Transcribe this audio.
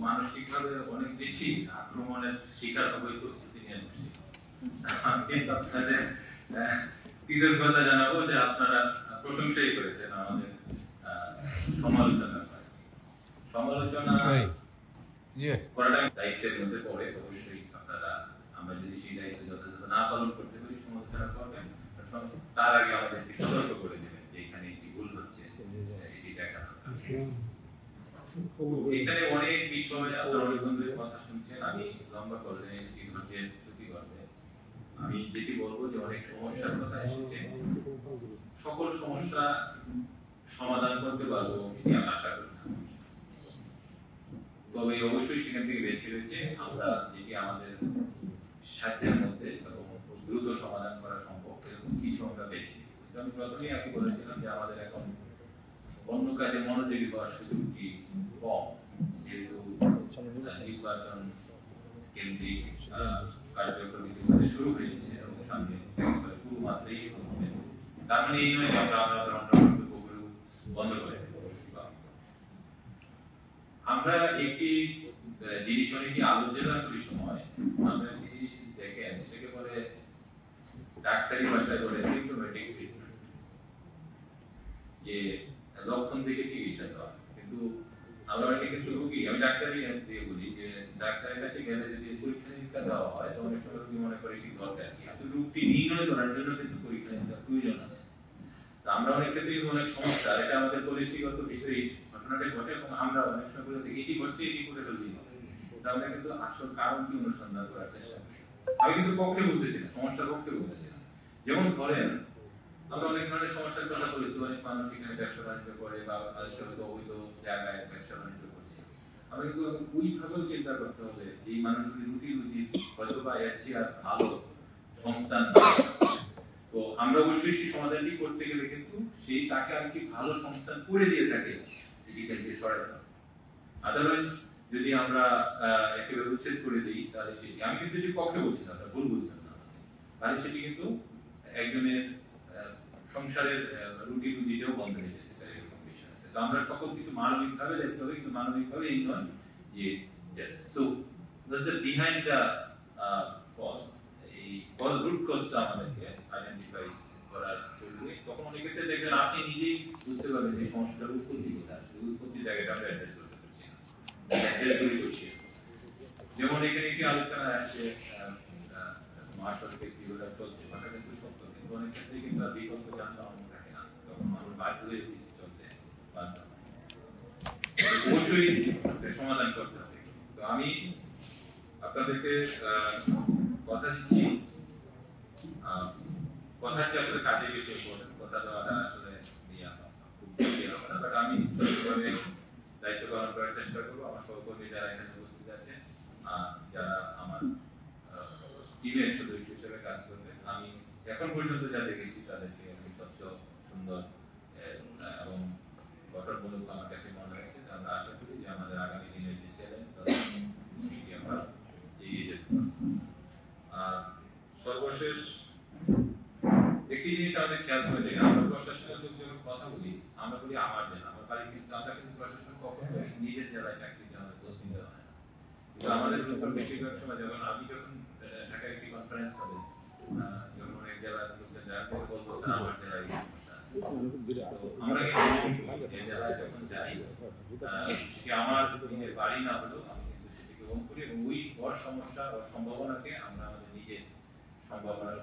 মানসিকভাবে অনেক বেশি আক্রমণের শিকার হয়ে প্রস্তুতি নিয়ে বসছি। কিন্তু আপনাদের কৃতজ্ঞতা জানাবো যে আপনারা প্রশংসাই করেছেন আমাদের সমালোচনা করাটা দায়িত্বের মধ্যে পড়ে। অবশ্যই আপনারা আমরা যদি সেই দায়িত্ব যথাযথ না পালন করতে পারি সমালোচনা করবেন, তার আগে আমাদেরকে সতর্ক করে দেবেন যে এখানে একটি ভুল হচ্ছে, এটি দেখা এখানে অনেক বিষয় আপনারা অনেক বন্ধুদের কথা শুনছেন। আমি লম্বা করলে এটি হচ্ছে ছুটি করবে। আমি যেটি বলবো যে অনেক সমস্যার কথা এসেছে, সকল সমস্যা সমাধান করতে পারবো এটি আমি আশা করি। তবে অবশ্যই সেখান থেকে বেছে বেছে আমরা যেটি আমাদের সাধ্যের মধ্যে এবং দ্রুত সমাধান করা সম্ভব এরকম কিছু আমরা বেছে নিই। আমি প্রথমেই আমি বলেছিলাম যে আমাদের এখন অন্য কাজে মনোযোগী হওয়ার সুযোগটি কম, যেহেতু নির্বাচন কেন্দ্রিক কার্যক্রম ইতিমধ্যে শুরু হয়েছে এবং সামনে পুরো মাত্রাই শুরু হবে। তার মানে এই নয় আমরা আমাদের অন্য কর্তব্যগুলো বন্ধ করে দেব। আমরা একটি জিনিস অনেকে আলোচনা করি সময় আমরা একটি জিনিস দেখেন, এটাকে বলে ডাক্তারি ভাষায় বলে সিম্পটোমেটিক ট্রিটমেন্ট, যে লক্ষণ থেকে চিকিৎসা দেওয়া। কিন্তু আমরা অনেকে কিন্তু রোগী, আমি ডাক্তারি দিয়ে বলি যে ডাক্তারের কাছে গেলে যদি পরীক্ষা নিরীক্ষা দেওয়া হয় তো অনেক সময় রোগী মনে করে ঠিক দরকার কি, আসলে রোগটি নির্ণয় করার জন্য কিন্তু পরীক্ষা নিরীক্ষা প্রয়োজন আছে। আমরা অনেক ক্ষেত্রে অনেক সমস্যা, এটা আমাদের পলিসিগত বিষয়ে ঘটনাটা ঘটে এবং আমরা অনেক সময় বলে এটি ঘটছে এটি করে ফেলতেই হবে, আমরা কিন্তু আসল কারণ কি অনুসন্ধান করার চেষ্টা করি। আমি কিন্তু পক্ষে বলতেছি না, সমস্যার পক্ষে বলতেছি না। যেমন ধরেন আমরা অনেক ধরনের সমস্যার কথা বলেছি, অনেক মানুষ এখানে ব্যবসা বাণিজ্য করে বা হয়তো অবৈধ জায়গায় ব্যবসা বাণিজ্য করছে। আমরা কিন্তু ওইভাবেও চিন্তা করতে হবে এই মানুষগুলি রুটি রুজি হয়তো বা এর চেয়ে আর ভালো সংস্থান। তো আমরা অবশ্যই সেই সমাধানটি করতে গেলে কিন্তু সেই তাকে আর কি ভালো সংস্থান করে দিয়ে থাকে এটি থেকে সরাতে হবে। আদারওয়াইজ যদি আমরা একেবারে উচ্ছেদ করে দিই তাহলে সেটি, আমি কিন্তু যে পক্ষে বলছি না, ভুল বুঝছেন না, তাহলে সেটি কিন্তু একজনের সংসারের রুটি রুজিটাও বন্ধ হয়ে যেতে পারে, এরকম বিষয় আছে। তো আমরা সকল কিছু মানবিকভাবে দেখতে হবে, কিন্তু মানবিকভাবে এই নয় যে so the behind the cause, এই রুট কজটা আমাদেরকে আইডেন্টিফাই করা জরুরি। তখন অনেক ক্ষেত্রে দেখবেন আপনি নিজেই বুঝতে পারবেন যে সমস্যাটার উৎপত্তি কোথায়, উৎপত্তি জায়গাটা আমরা অ্যাড্রেস করতে পারছি না, অ্যাড্রেস করছি। যেমন এখানে কি আলোচনা আসছে মহাসড়কে কিভাবে চলছে, কথা কিন্তু সত্য, কিন্তু অনেক ক্ষেত্রে কিন্তু বিকল্প যানবাহন থাকে না, তখন মানুষ বাধ্য হয়ে চলতে বাধ্য হয়। অবশ্যই সমাধান করতে হবে। তো আমি আপনাদেরকে কথা দিচ্ছি, কথা হচ্ছে আসলে কাজে বেশি ইম্পর্টেন্ট, কথা দেওয়াটা আসলে খুব বেশি হবে না, বাট আমি সঠিকভাবে দায়িত্ব পালন করার চেষ্টা করবো। আমার সহকর্মী যারা এখানে উপস্থিত আছে, যারা আমার টিমের সদস্য হিসেবে কাজ করবে, আমি এখন পর্যন্ত যা দেখেছি তাদেরকে স্বচ্ছ, সুন্দর এবং গঠনমূলক আমার কাছে মনে হয়েছে। আমরা আশা করি যে আমাদের আগামী দিনের যে চ্যালেঞ্জ আমরা এগিয়ে যেতে পারবো। আর সর্বশেষ একটি জিনিস আমাদের খেয়াল করে দেখি, আমরা প্রশাসনের যখন কথা বলি আমরা বলি আমার জেলা, আমার বাড়ি, কিন্তু আমরা কিন্তু প্রশাসন কখনো নিজের জেলায় চাকরি দিয়ে আমাদের পোস্টিং দেওয়া হয় না। কিন্তু আমাদের বেশিরভাগ সময় যখন আমি যখন ঢাকায় একটি কনফারেন্স হবে, যখন অনেক জেলায় বুঝতে যায় বলবো আমার জেলায় আমরা কিন্তু জেলায় যখন যাই সেটি আমার নিজের বাড়ি না হলেও আমি কিন্তু সেটি গ্রহণ করি এবং ওই বড় সমস্যা ও সম্ভাবনাকে আমরা আমাদের নিজের সম্ভাবনার